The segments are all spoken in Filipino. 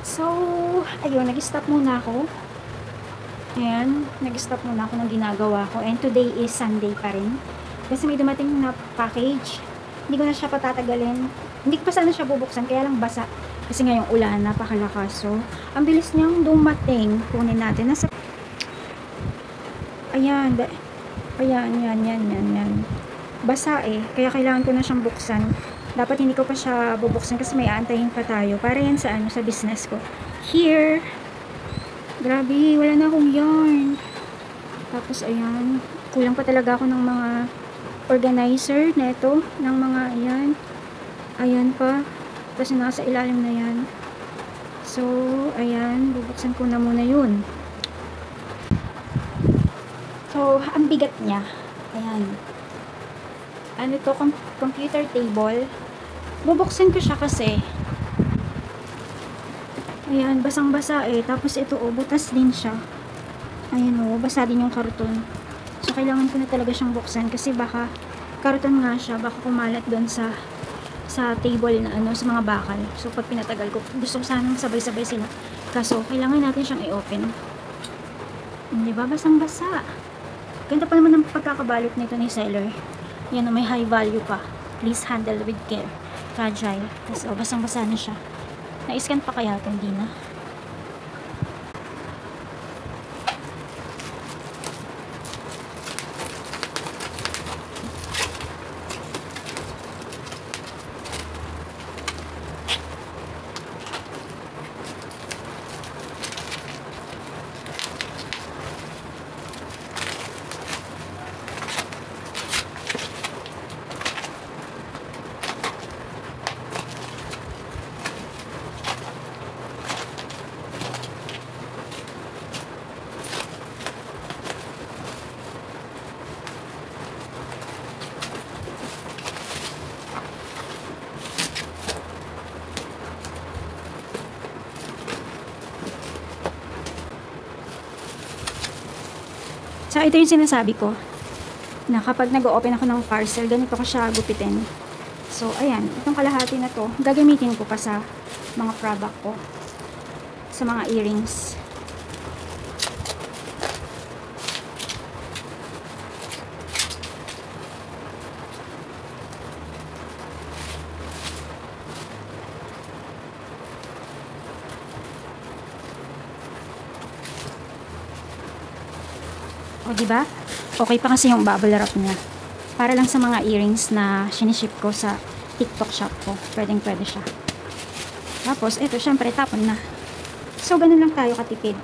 So, ayun, nag-stop muna ako. Ayan, nag-stop muna ako ng ginagawa ko. And today is Sunday pa rin. Kasi may dumating na package. Hindi ko na siya patatagalin. Hindi ko pa sana siya bubuksan, kaya lang basa. Kasi ngayong ulan, napakalakas. So, ang bilis niyang dumating. Kunin natin. Ayan, yan. Basa eh. Kaya kailangan ko na siyang buksan. Dapat hindi ko pa siya bubuksan kasi may aantayin pa tayo. Para yan sa sa business ko. Here. Grabe, wala na akong yarn. Tapos ayan, kulang pa talaga ako ng mga organizer na ito. Ng mga ayan. Ayan pa. Tapos nasa ilalim na yan. So, ayan, bubuksan ko na muna yun. So, ang bigat niya. Ayan. Ano to, computer table. Bubuksan ko siya kasi ayan, basang-basa eh. Tapos ito oh, butas din siya. Ayan oh, basa din yung karton. So, kailangan ko na talaga siyang buksan kasi baka karton nga siya, baka kumalat doon sa table na ano, sa mga bakal. So, pag pinatagal ko, gusto ko sanang sabay-sabay sila. Kaso, kailangan natin siyang i-open. Hindi ba? Basang-basa. Ganda pa naman ng pagkakabalot nito ni seller. Yan, may high value pa. Please handle with care. Fragile. Tapos, oh, basang-basa na siya. Na-scan pa kaya ito? Hindi na. So, ito yung sinasabi ko na kapag nag-open ako ng parcel, ganito ko siya gupitin. So, ayan, itong kalahati na to, gagamitin ko pa sa mga product ko. Sa mga earrings. O, diba? Okay pa kasi yung bubble wrap niya. Para lang sa mga earrings na siniship ko sa TikTok shop ko. Pwedeng-pwede siya. Tapos, ito, syempre, tapon na. So, ganun lang tayo katipid.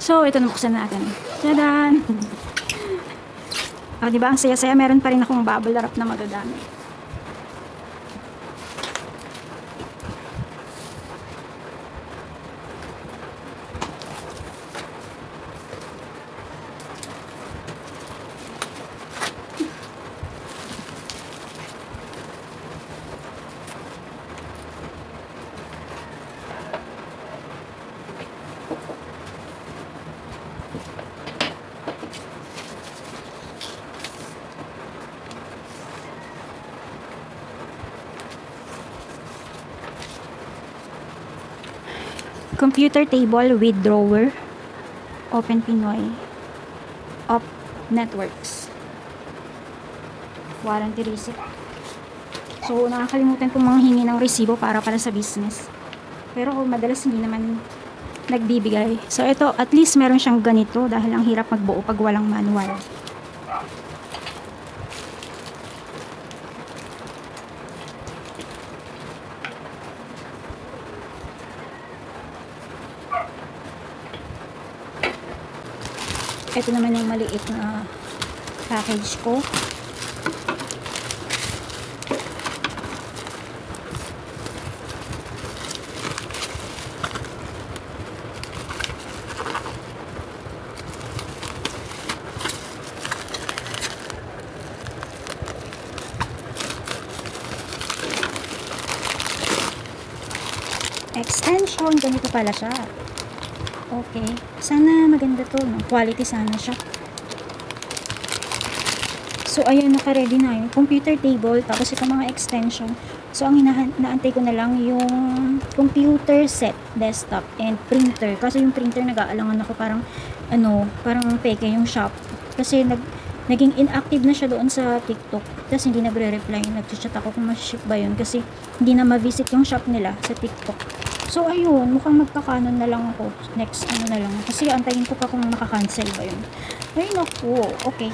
So, ito nabuksan natin. Tadan! O, diba? Ang saya-saya. Meron pa rin akong bubble wrap na magagamit. Computer table with drawer. Open Pinoy. Op Networks. Warranty receipt. So, nakakalimutan kong mga hingi ng resibo para sa business. Pero madalas hindi naman nagbibigay. So, ito, at least meron siyang ganito dahil ang hirap magbuo pag walang manual. Ito naman yung maliit na package ko. extension. Ganito pala siya. Okay. Sana maganda to, no? Quality sana siya. So, ayan, naka-ready na yung computer table, tapos itong mga extension. So, ang inaantay ko na lang yung computer set, desktop, and printer. Kasi yung printer, nag-aalangan ako parang, parang peke yung shop. Kasi naging inactive na siya doon sa TikTok. Tapos hindi nagre-reply. Nag-chat ako kung ma-ship ba yun. Kasi hindi na ma-visit yung shop nila sa TikTok. So, ayun, mukhang magkakanon na lang ako. Next, na lang. Kasi antayin ko pa kung makakancel ba yun. Ay, naku. Okay.